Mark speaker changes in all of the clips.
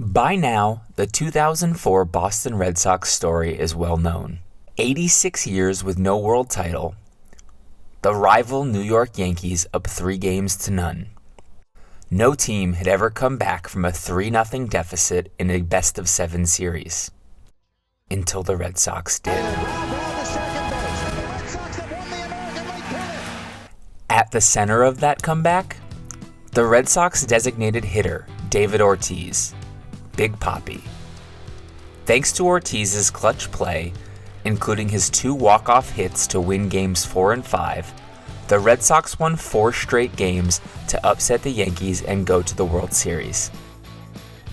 Speaker 1: By now, the 2004 Boston Red Sox story is well known. 86 years with no world title, the rival New York Yankees up 3-0. No team had ever come back from a 3-0 deficit in a best-of-7 series. Until the Red Sox did. At the center of that comeback, the Red Sox designated hitter, David Ortiz, Big Papi. Thanks to Ortiz's clutch play, including his 2 walk-off hits to win games 4 and 5, the Red Sox won 4 straight games to upset the Yankees and go to the World Series.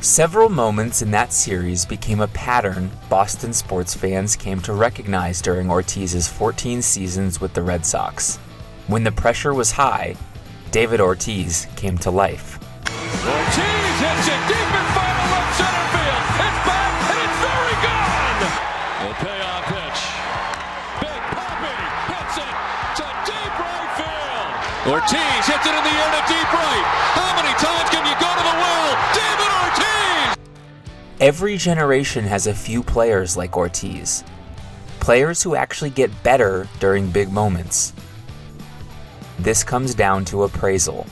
Speaker 1: Several moments in that series became a pattern Boston sports fans came to recognize during Ortiz's 14 seasons with the Red Sox. When the pressure was high, David Ortiz came to life.
Speaker 2: Ortiz hits it deep in final left center field. It's back and it's very gone. The payoff pitch. Big Papi hits it to deep right field. Ortiz hits it in the air to deep right. How many times can you go to the well? David Ortiz!
Speaker 1: Every generation has a few players like Ortiz. Players who actually get better during big moments. This comes down to appraisal.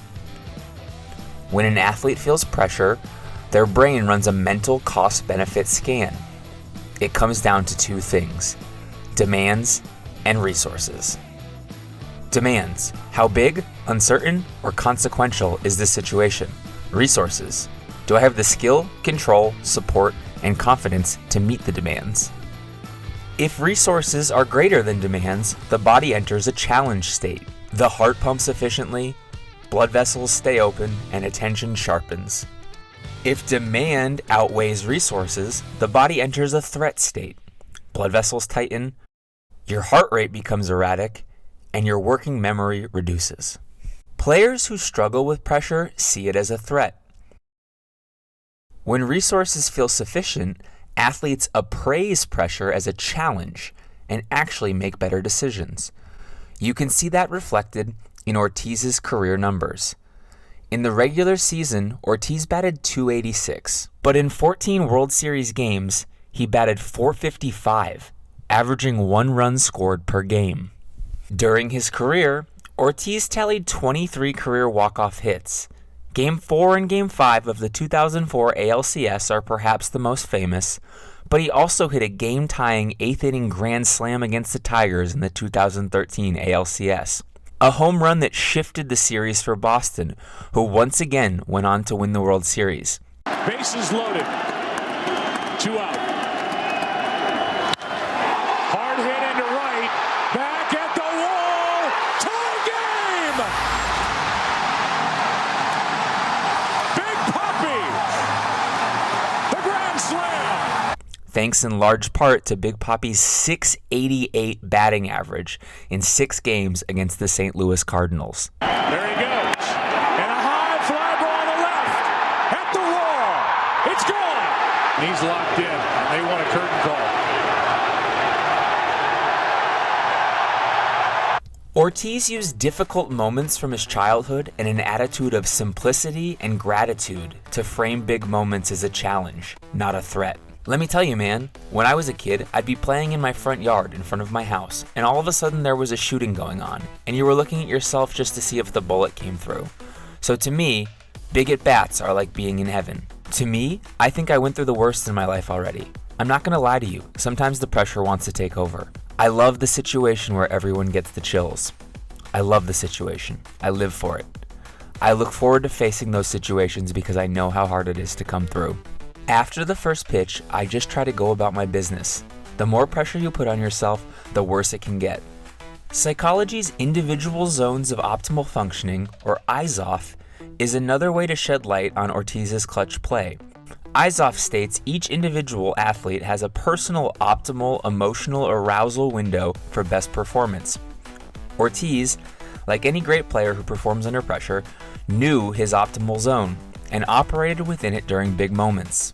Speaker 1: When an athlete feels pressure, their brain runs a mental cost-benefit scan. It comes down to 2 things: demands and resources. Demands: how big, uncertain, or consequential is this situation? Resources: do I have the skill, control, support, and confidence to meet the demands? If resources are greater than demands, the body enters a challenge state. The heart pumps efficiently, blood vessels stay open, and attention sharpens. If demand outweighs resources, the body enters a threat state. Blood vessels tighten, your heart rate becomes erratic, and your working memory reduces. Players who struggle with pressure see it as a threat. When resources feel sufficient, athletes appraise pressure as a challenge and actually make better decisions. You can see that reflected in Ortiz's career numbers. In the regular season, Ortiz batted .286, but in 14 World Series games, he batted .455, averaging 1 run scored per game. During his career, Ortiz tallied 23 career walk-off hits. Game 4 and Game 5 of the 2004 ALCS are perhaps the most famous, but he also hit a game-tying 8th-inning grand slam against the Tigers in the 2013 ALCS. A home run that shifted the series for Boston, who once again went on to win the World Series.
Speaker 2: Bases loaded. 2 out. Hard hit into right. Back at the wall. Tie game! Big Papi! The grand slam!
Speaker 1: Thanks in large part to Big Papi's .688 batting average in 6 games against the St. Louis Cardinals.
Speaker 2: There he goes. And a high fly ball to left. At the wall. It's gone. And he's locked in. They want a curtain call.
Speaker 1: Ortiz used difficult moments from his childhood and an attitude of simplicity and gratitude to frame big moments as a challenge, not a threat. Let me tell you, man, when I was a kid, I'd be playing in my front yard in front of my house, and all of a sudden there was a shooting going on, and you were looking at yourself just to see if the bullet came through. So to me, big at-bats are like being in heaven. To me, I think I went through the worst in my life already. I'm not gonna lie to you, sometimes the pressure wants to take over. I love the situation where everyone gets the chills. I love the situation. I live for it. I look forward to facing those situations because I know how hard it is to come through. After the first pitch, I just try to go about my business. The more pressure you put on yourself, the worse it can get. Psychology's individual zones of optimal functioning, or IZOF, is another way to shed light on Ortiz's clutch play. IZOF states each individual athlete has a personal optimal emotional arousal window for best performance. Ortiz, like any great player who performs under pressure, knew his optimal zone and operated within it during big moments.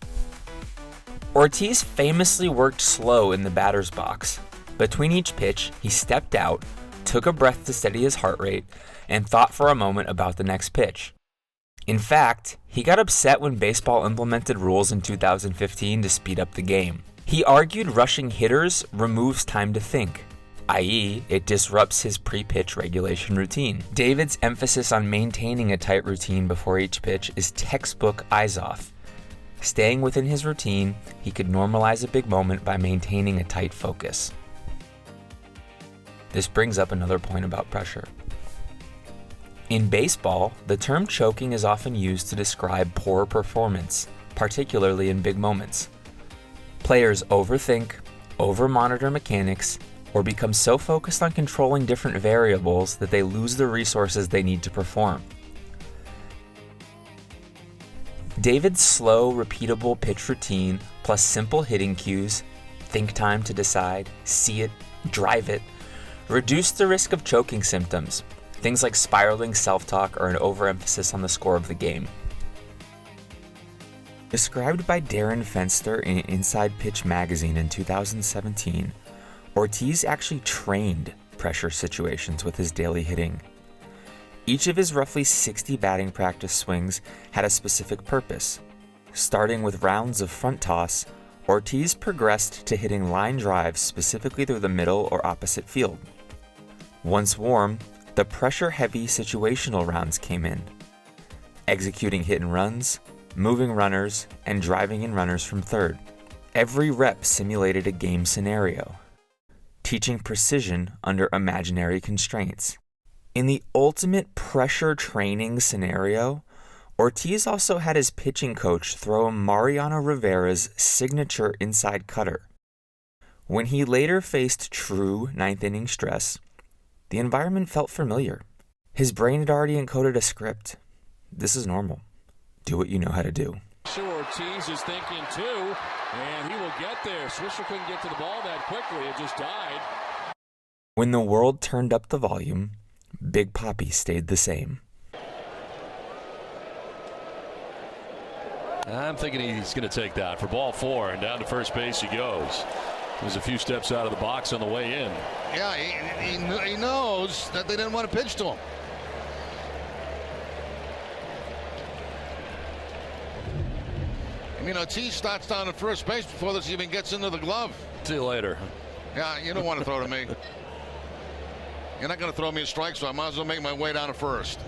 Speaker 1: Ortiz famously worked slow in the batter's box. Between each pitch, he stepped out, took a breath to steady his heart rate, and thought for a moment about the next pitch. In fact, he got upset when baseball implemented rules in 2015 to speed up the game. He argued rushing hitters removes time to think, i.e., it disrupts his pre-pitch regulation routine. David's emphasis on maintaining a tight routine before each pitch is textbook eyes off. Staying within his routine, he could normalize a big moment by maintaining a tight focus. This brings up another point about pressure. In baseball, the term choking is often used to describe poor performance, particularly in big moments. Players overthink, over-monitor mechanics, or become so focused on controlling different variables that they lose the resources they need to perform. David's slow, repeatable pitch routine plus simple hitting cues, think time to decide, see it, drive it, reduced the risk of choking symptoms, things like spiraling self-talk or an overemphasis on the score of the game. Described by Darren Fenster in Inside Pitch magazine in 2017, Ortiz actually trained pressure situations with his daily hitting. Each of his roughly 60 batting practice swings had a specific purpose. Starting with rounds of front toss, Ortiz progressed to hitting line drives specifically through the middle or opposite field. Once warm, the pressure-heavy situational rounds came in, executing hit and runs, moving runners, and driving in runners from third. Every rep simulated a game scenario, teaching precision under imaginary constraints. In the ultimate pressure training scenario, Ortiz also had his pitching coach throw Mariano Rivera's signature inside cutter. When he later faced true ninth-inning stress, the environment felt familiar. His brain had already encoded a script. This is normal. Do what you know how to do.
Speaker 2: Sure, Ortiz is thinking too, and he will get there. Swisher couldn't get to the ball that quickly. It just died.
Speaker 1: When the world turned up the volume, Big Papi stayed the same.
Speaker 2: I'm thinking he's going to take that for ball 4, and down to first base he goes. There's a few steps out of the box on the way in.
Speaker 3: Yeah, he knows that they didn't want to pitch to him. I mean, Ortiz starts down at first base before this even gets into the glove.
Speaker 2: See you later.
Speaker 3: Yeah, you don't want to throw to me. You're not going to throw me a strike, so I might as well make my way down to first.